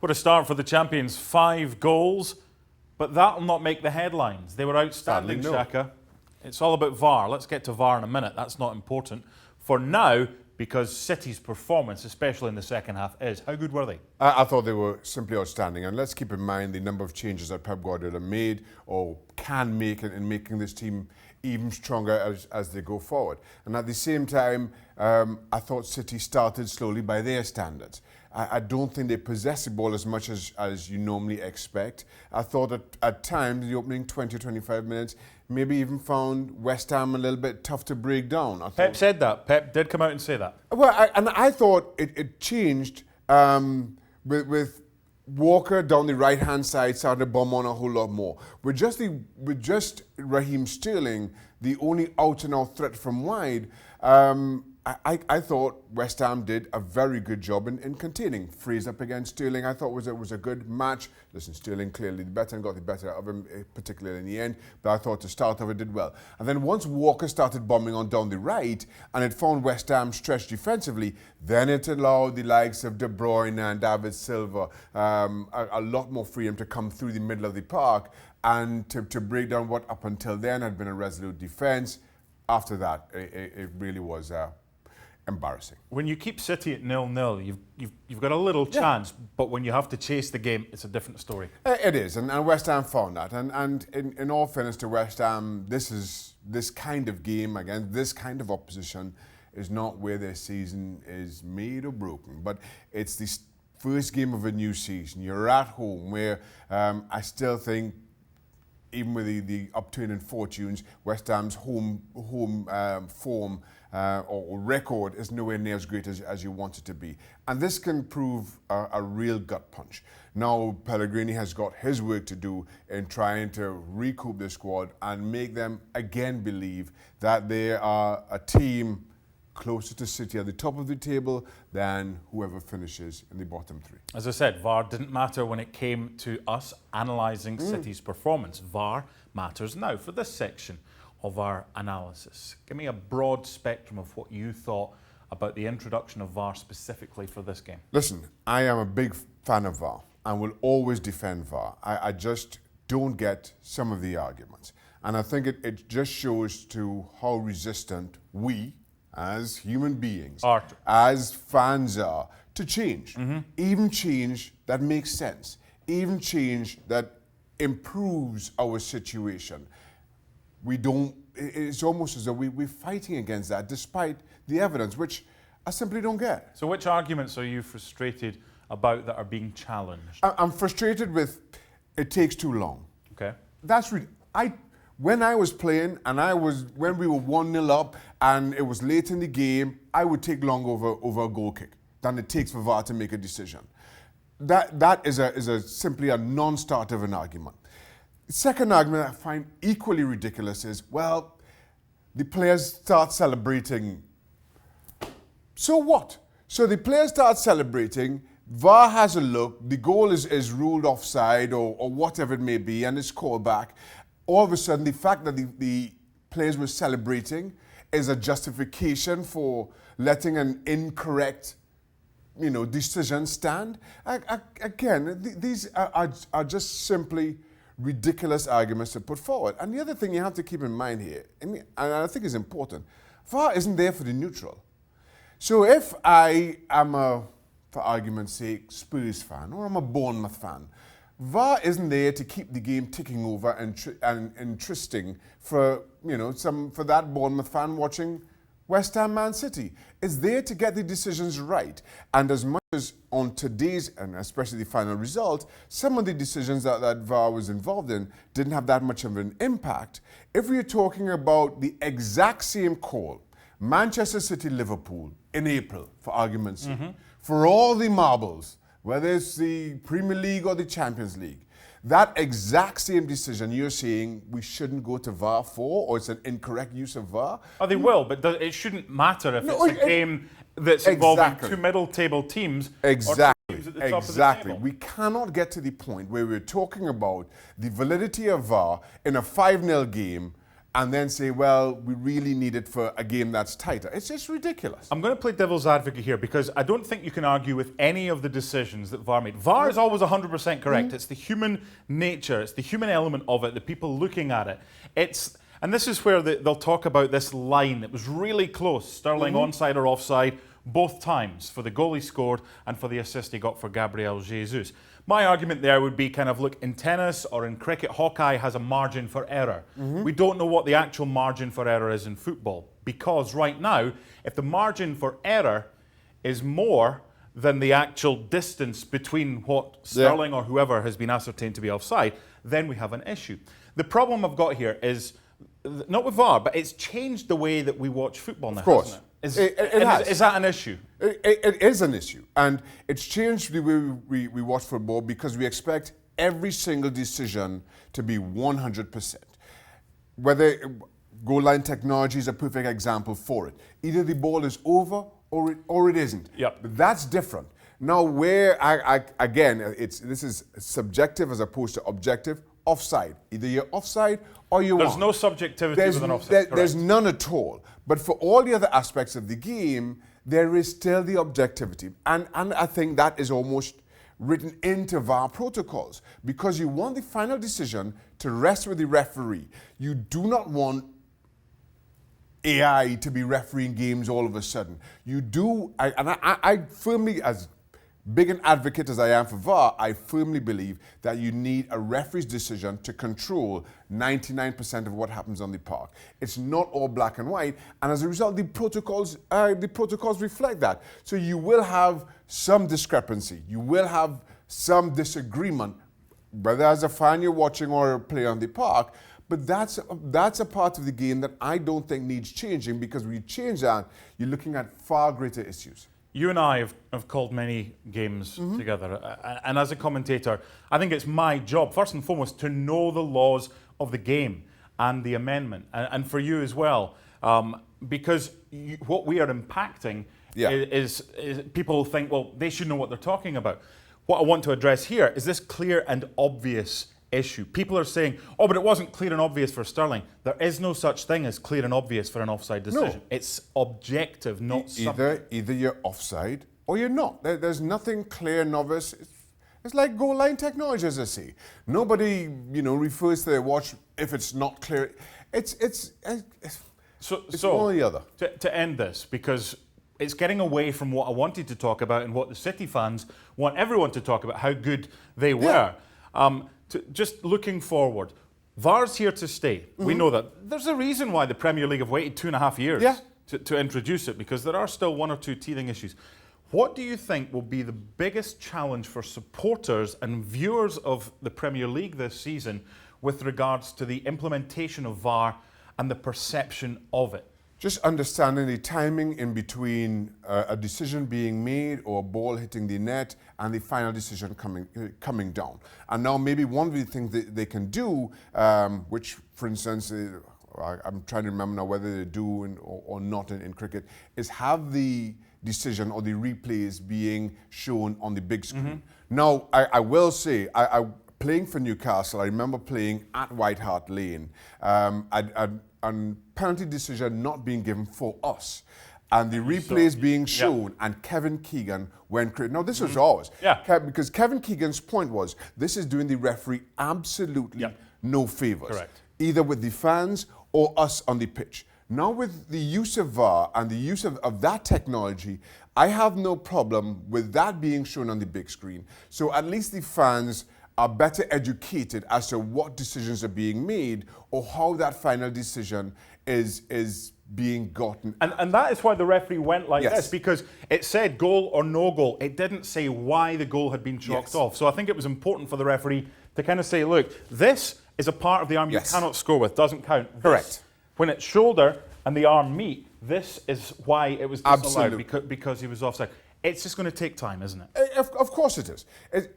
What a start for the champions. 5 goals, but that'll not make the headlines. They were outstanding, Sadly, no. Shaka. It's all about VAR. Let's get to VAR in a minute. That's not important for now, because City's performance, especially in the second half, is. How good were they? I thought they were simply outstanding. And let's keep in mind the number of changes that Pep Guardiola made or can make in making this team even stronger as they go forward. And at the same time, I thought City started slowly by their standards. I don't think they possessed the ball as much as you normally expect. I thought at times, the opening 20-25 minutes, maybe even found West Ham a little bit tough to break down. Pep said that. Pep did come out and say that. Well, I thought it changed with Walker down the right-hand side started to bomb on a whole lot more. With just Raheem Sterling, the only out-and-out threat from wide, I thought West Ham did a very good job in containing. Fraser up against Sterling, I thought was a good match. Listen, Sterling clearly the better and got the better of him, particularly in the end. But I thought the start of it did well. And then once Walker started bombing on down the right, and it found West Ham stretched defensively, then it allowed the likes of De Bruyne and David Silva a lot more freedom to come through the middle of the park and to break down what up until then had been a resolute defence. After that, it really was embarrassing. When you keep City at 0-0, you've got a little chance, but when you have to chase the game, it's a different story. It is, and West Ham found that. And in all fairness to West Ham, this kind of game against this kind of opposition is not where their season is made or broken. But it's the first game of a new season. You're at home, where I still think, even with the upturn in fortunes, West Ham's home form or record is nowhere near as great as you want it to be. And this can prove a real gut punch. Now, Pellegrini has got his work to do in trying to recoup the squad and make them again believe that they are a team closer to City at the top of the table than whoever finishes in the bottom 3. As I said, VAR didn't matter when it came to us analysing City's performance. VAR matters now for this section of our analysis. Give me a broad spectrum of what you thought about the introduction of VAR specifically for this game. Listen, I am a big fan of VAR and will always defend VAR. I just don't get some of the arguments. And I think it just shows to how resistant we, as human beings, as fans are, to change. Even change that makes sense. Even change that improves our situation. It's almost as though we're fighting against that despite the evidence, which I simply don't get. So which arguments are you frustrated about that are being challenged? I'm frustrated with it takes too long. Okay. That's when I was playing and when we were 1-0 up and it was late in the game, I would take long over a goal kick than it takes for VAR to make a decision. That is simply a non-starter of an argument. The second argument I find equally ridiculous is, well, the players start celebrating. So what? So the players start celebrating, VAR has a look, the goal is ruled offside or whatever it may be, and it's called back. All of a sudden, the fact that the players were celebrating is a justification for letting an incorrect, decision stand. Again, these are just simply ridiculous arguments to put forward. And the other thing you have to keep in mind here, and I think is important, VAR isn't there for the neutral. So if I am for argument's sake, Spurs fan, or I'm a Bournemouth fan, VAR isn't there to keep the game ticking over and interesting for that Bournemouth fan watching West Ham Man City. It's there to get the decisions right. And as much as on today's, and especially the final result, some of the decisions that VAR was involved in didn't have that much of an impact. If we're talking about the exact same call, Manchester City-Liverpool in April, for argument's sake, for all the marbles, whether it's the Premier League or the Champions League, that exact same decision you're saying we shouldn't go to VAR for, or it's an incorrect use of VAR? Oh, they will, but it shouldn't matter if it's a game that's involving two middle table teams or two teams at the top of the table. We cannot get to the point where we're talking about the validity of VAR in a 5-0 game and then say, well, we really need it for a game that's tighter. It's just ridiculous. I'm going to play devil's advocate here because I don't think you can argue with any of the decisions that VAR made. VAR is always 100% correct. It's the human nature, it's the human element of it, the people looking at it. And this is where they'll talk about this line that was really close, Sterling onside or offside, both times, for the goal he scored and for the assist he got for Gabriel Jesus. My argument there would be kind of, look, in tennis or in cricket, Hawkeye has a margin for error. We don't know what the actual margin for error is in football, because right now, if the margin for error is more than the actual distance between what Sterling or whoever has been ascertained to be offside, then we have an issue. The problem I've got here is, not with VAR, but it's changed the way that we watch football now, hasn't it? It has. Is that an issue? It is an issue. And it's changed the way we watch football because we expect every single decision to be 100%. Whether goal line technology is a perfect example for it. Either the ball is over or it isn't. Yep. But that's different. Now, where again, this is subjective as opposed to objective. Offside. Either you're offside or you aren't. There's no subjectivity with an offside. There's none at all. But for all the other aspects of the game, there is still the objectivity. And I think that is almost written into VAR protocols because you want the final decision to rest with the referee. You do not want AI to be refereeing games all of a sudden. You do, I firmly, as big an advocate as I am for VAR, I firmly believe that you need a referee's decision to control 99% of what happens on the park. It's not all black and white, and as a result, the protocols reflect that. So you will have some discrepancy. You will have some disagreement, whether as a fan you're watching or a player on the park. But that's a part of the game that I don't think needs changing, because when you change that, you're looking at far greater issues. You and I have called many games together, and as a commentator, I think it's my job, first and foremost, to know the laws of the game and the amendment, and for you as well, because what we are impacting is people think, well, they should know what they're talking about. What I want to address here is this clear and obvious issue. People are saying, oh, but it wasn't clear and obvious for Sterling. There is no such thing as clear and obvious for an offside decision. No. It's objective, not either you're offside or you're not. There's nothing clear and obvious. It's like goal line technology, as I say. Nobody, refers to their watch if it's not clear. It's one or the other. To end this, because it's getting away from what I wanted to talk about and what the City fans want everyone to talk about, how good they were. Just looking forward, VAR's here to stay. We know that. There's a reason why the Premier League have waited 2.5 years to introduce it, because there are still one or two teething issues. What do you think will be the biggest challenge for supporters and viewers of the Premier League this season with regards to the implementation of VAR and the perception of it? Just understanding the timing in between a decision being made or a ball hitting the net and the final decision coming down. And now maybe one of the things that they can do, which, for instance, I'm trying to remember now whether they do or not in cricket, is have the decision or the replays being shown on the big screen. Now, I will say, playing for Newcastle, I remember playing at White Hart Lane, and penalty decision not being given for us, and the replays being shown, and Kevin Keegan went crazy. Now, this was ours. Because Kevin Keegan's point was, this is doing the referee absolutely no favours. Correct. Either with the fans or us on the pitch. Now, with the use of VAR and the use of that technology, I have no problem with that being shown on the big screen. So at least the fans are better educated as to what decisions are being made or how that final decision is being gotten. And that is why the referee went like this, because it said goal or no goal. It didn't say why the goal had been chalked off. So I think it was important for the referee to kind of say, look, this is a part of the arm you cannot score with, doesn't count. Correct. When it's shoulder and the arm meet, this is why it was disallowed, because he was offside. It's just going to take time, isn't it? Of course it is.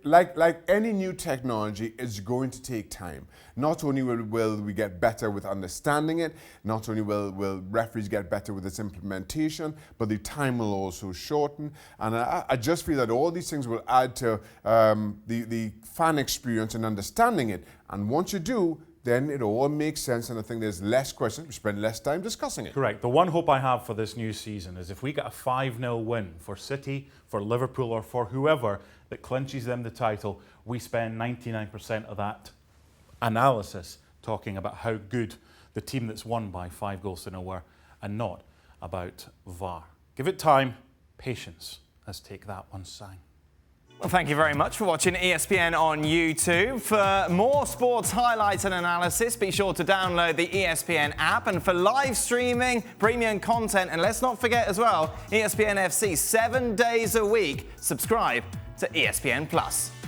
Like any new technology, it's going to take time. Not only will we get better with understanding it, not only will referees get better with its implementation, but the time will also shorten. And I just feel that all these things will add to the fan experience and understanding it. And once you do, then it all makes sense, and I think there's less questions. We spend less time discussing it. Correct. The one hope I have for this new season is if we get a 5-0 win for City, for Liverpool, or for whoever that clinches them the title, we spend 99% of that analysis talking about how good the team that's won by 5 goals to 0 were, and not about VAR. Give it time, patience, as Take That one sang. Well, thank you very much for watching ESPN on YouTube. For more sports highlights and analysis, be sure to download the ESPN app. And for live streaming, premium content, and let's not forget as well, ESPNFC 7 days a week, subscribe to ESPN+.